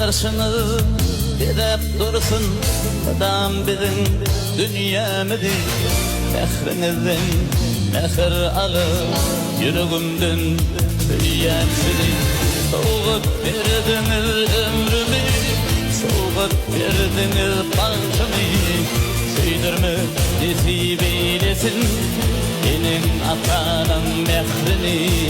karşını edep dursun adam bizim dünyamızı mehrinizden mehir alır yüreğimden büyüyemsizi soğuk verdiniz ömrümü soğuk verdiniz başımı süydürme nasip eylesin benim atanın mehrini